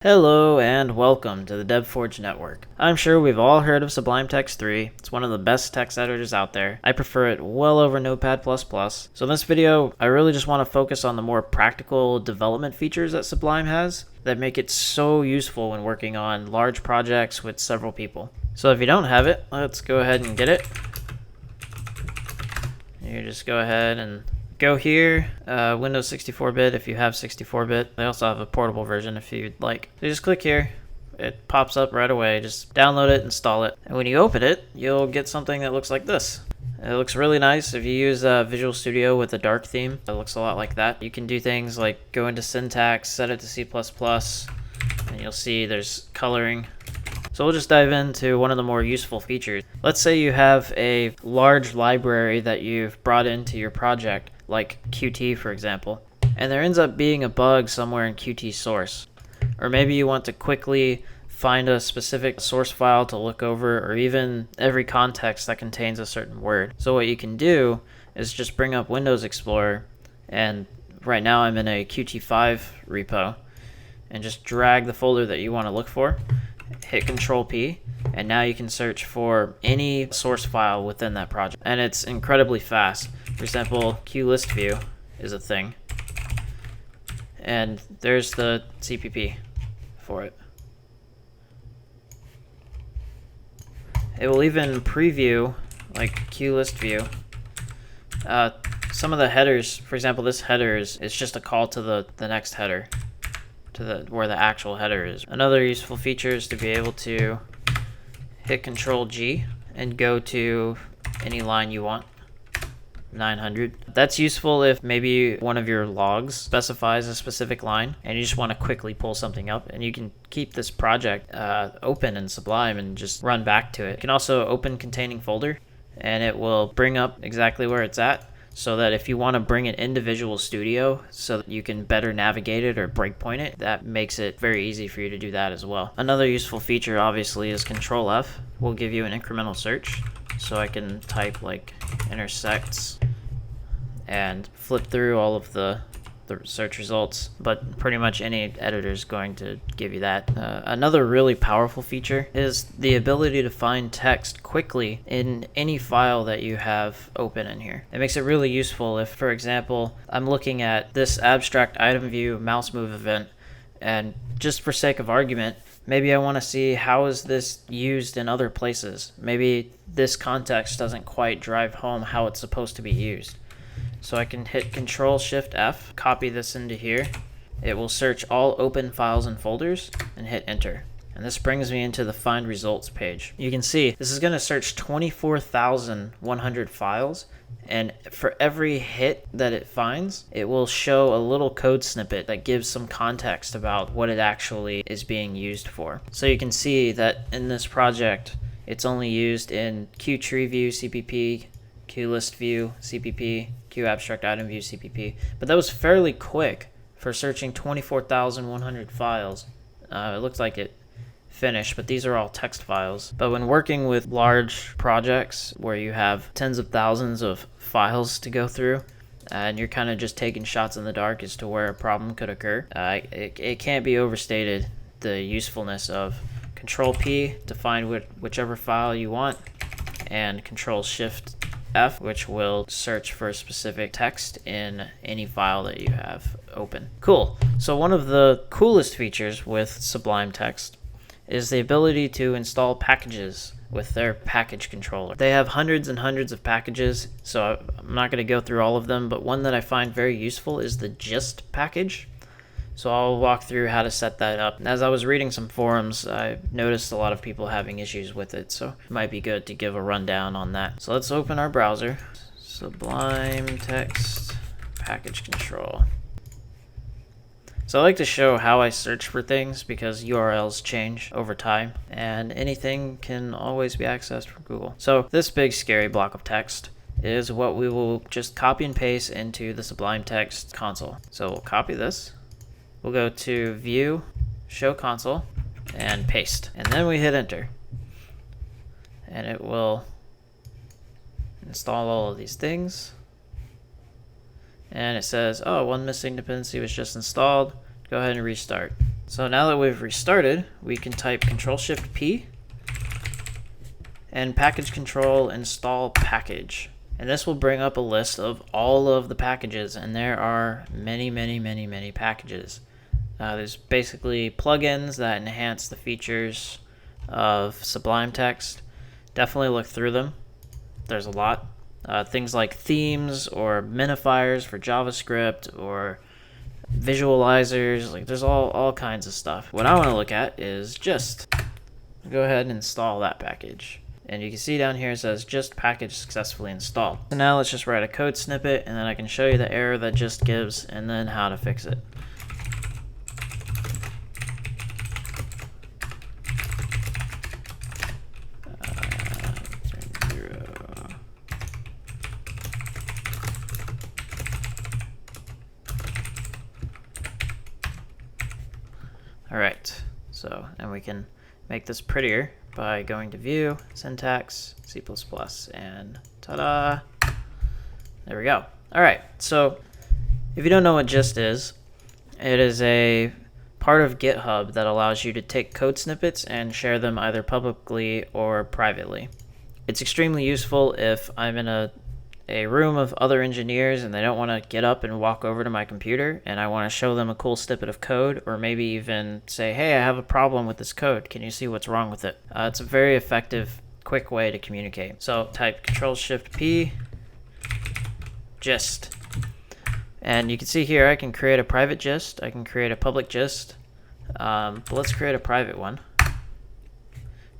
Hello and welcome to the DevForge Network. I'm sure we've all heard of Sublime Text 3. It's one of the best text editors out there. I prefer it well over Notepad++. So in this video, I really just want to focus on the more practical development features that Sublime has that make it so useful when working on large projects with several people. So if you don't have it, let's go ahead and get it. You just go ahead and go here, Windows 64-bit if you have 64-bit. They also have a portable version if you'd like. So just click here. It pops up right away. Just download it, install it. And when you open it, you'll get something that looks like this. It looks really nice. If you use Visual Studio with a dark theme, it looks a lot like that. You can do things like go into syntax, set it to C++, and you'll see there's coloring. So we'll just dive into one of the more useful features. Let's say you have a large library that you've brought into your project, like Qt for example, and there ends up being a bug somewhere in Qt source. Or maybe you want to quickly find a specific source file to look over, or even every context that contains a certain word. So what you can do is just bring up Windows Explorer, and right now I'm in a Qt5 repo, and just drag the folder that you want to look for, hit Control P, and now you can search for any source file within that project. And it's incredibly fast. For example, QList view is a thing. And there's the CPP for it. It will even preview, like QList view, some of the headers. For example, this header is just a call to the next header, to where the actual header is. Another useful feature is to be able to hit Control G and go to any line you want. 900. That's useful if maybe one of your logs specifies a specific line and you just want to quickly pull something up, and you can keep this project open in Sublime and just run back to it. You can also open containing folder and it will bring up exactly where it's at, so that if you want to bring it into Visual Studio so that you can better navigate it or breakpoint it, that makes it very easy for you to do that as well. Another useful feature obviously is Control F will give you an incremental search. So I can type like intersects and flip through all of the search results, but pretty much any editor is going to give you that. Another really powerful feature is the ability to find text quickly in any file that you have open in here. It makes it really useful if, for example, I'm looking at this abstract item view mouse move event, and just for sake of argument, maybe I want to see how is this used in other places. Maybe this context doesn't quite drive home how it's supposed to be used. So I can hit Control Shift F, copy this into here. It will search all open files and folders and hit enter. And this brings me into the Find Results page. You can see this is going to search 24,100 files, and for every hit that it finds, it will show a little code snippet that gives some context about what it actually is being used for. So you can see that in this project, it's only used in QTreeView CPP, QList view CPP, QAbstractItemView CPP, but that was fairly quick for searching 24,100 files. It looks like it finished, but these are all text files. But when working with large projects where you have tens of thousands of files to go through, and you're kind of just taking shots in the dark as to where a problem could occur, it can't be overstated the usefulness of Control P to find whichever file you want, and Control Shift F, which will search for specific text in any file that you have open. Cool. So one of the coolest features with Sublime Text is the ability to install packages with their package controller. They have hundreds and hundreds of packages, so I'm not going to go through all of them, but one that I find very useful is the Gist package. So I'll walk through how to set that up. As I was reading some forums, I noticed a lot of people having issues with it, so it might be good to give a rundown on that. So let's open our browser. Sublime Text Package Control. So I like to show how I search for things because URLs change over time and anything can always be accessed from Google. So this big scary block of text is what we will just copy and paste into the Sublime Text console. So we'll copy this. We'll go to View, Show Console, and Paste. And then we hit Enter. And it will install all of these things. And it says, oh, one missing dependency was just installed. Go ahead and restart. So now that we've restarted, we can type Control-Shift-P and package control install package. And this will bring up a list of all of the packages, and there are many packages. There's basically plugins that enhance the features of Sublime Text. Definitely look through them. There's a lot. Things like themes or minifiers for JavaScript or visualizers. Like there's all kinds of stuff. What I want to look at is Gist. Go ahead and install that package. And you can see down here it says Gist package successfully installed. So now let's just write a code snippet, and then I can show you the error that Gist gives and then how to fix it. Alright, so and we can make this prettier by going to View, Syntax, C++, and ta-da! There we go. Alright, so if you don't know what Gist is, it is a part of GitHub that allows you to take code snippets and share them either publicly or privately. It's extremely useful if I'm in a room of other engineers and they don't want to get up and walk over to my computer, and I want to show them a cool snippet of code, or maybe even say, hey, I have a problem with this code. Can you see what's wrong with it? It's a very effective, quick way to communicate. So type Control-Shift-P, Gist. And you can see here I can create a private gist, I can create a public gist, but let's create a private one.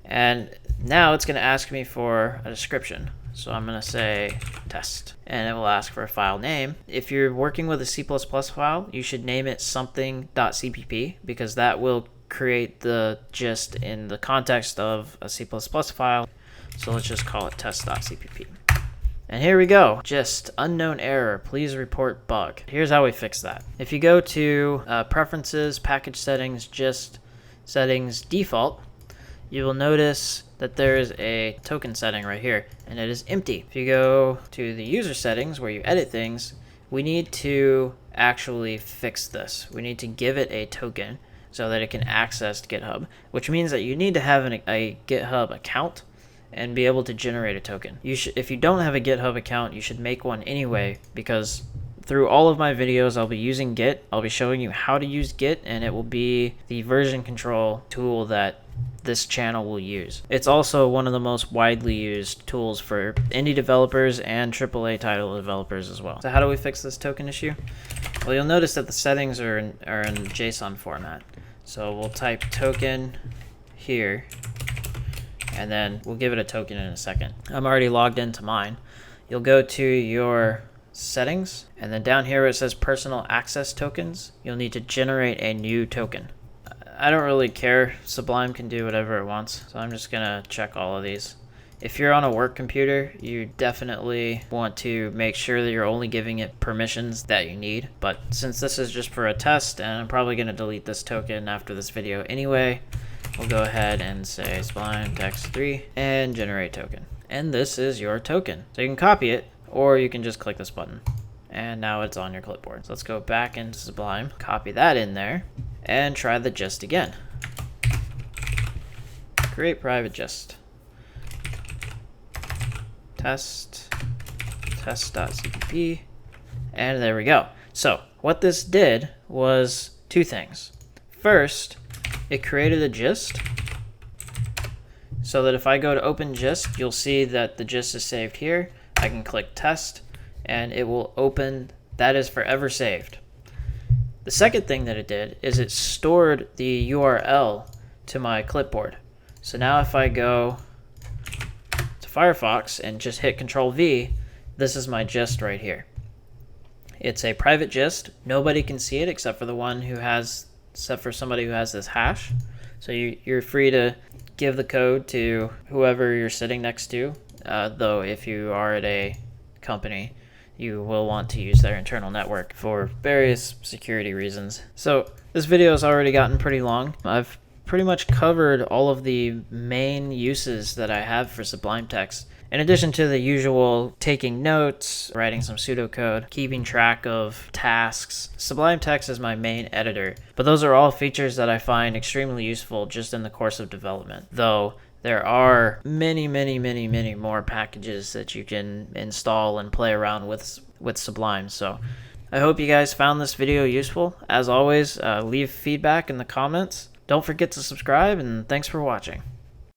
And now it's going to ask me for a description. So I'm going to say test, and it will ask for a file name. If you're working with a C++ file, you should name it something.cpp, because that will create the gist in the context of a C++ file. So let's just call it test.cpp. And here we go. Gist, unknown error, please report bug. Here's how we fix that. If you go to Preferences, Package Settings, Gist, Settings, Default, you will notice that there is a token setting right here, and it is empty. If you go to the user settings where you edit things, we need to actually fix this. We need to give it a token so that it can access GitHub, which means that you need to have a GitHub account and be able to generate a token. If you don't have a GitHub account, you should make one anyway, because through all of my videos I'll be using Git. I'll be showing you how to use Git, and it will be the version control tool that this channel will use. It's also one of the most widely used tools for indie developers and AAA title developers as well. So how do we fix this token issue? Well, you'll notice that the settings are in JSON format. So we'll type token here, and then we'll give it a token in a second. I'm already logged into mine. You'll go to your settings, and then down here where it says personal access tokens, you'll need to generate a new token. I don't really care. Sublime can do whatever it wants, so I'm just gonna check all of these. If you're on a work computer, you definitely want to make sure that you're only giving it permissions that you need. But since this is just for a test, and I'm probably gonna delete this token after this video anyway, we'll go ahead and say Sublime Text 3 and generate token. And this is your token. So you can copy it, or you can just click this button. And now it's on your clipboard. So let's go back into Sublime, copy that in there, and try the gist again. Create private gist. Test.cpp, and there we go. So what this did was two things. First, it created a gist, so that if I go to open gist, you'll see that the gist is saved here. I can click test, and it will open. That is forever saved. The second thing that it did is it stored the URL to my clipboard. So now if I go to Firefox and just hit Control V, this is my gist right here. It's a private gist. Nobody can see it except for somebody who has this hash. So you're free to give the code to whoever you're sitting next to, though if you are at a company, you will want to use their internal network for various security reasons. So this video has already gotten pretty long. I've pretty much covered all of the main uses that I have for Sublime Text, In addition to the usual taking notes, writing some pseudocode, keeping track of tasks, Sublime Text is my main editor. But those are all features that I find extremely useful just in the course of development. Though there are many more packages that you can install and play around with Sublime. So I hope you guys found this video useful. As always, leave feedback in the comments. Don't forget to subscribe, and thanks for watching.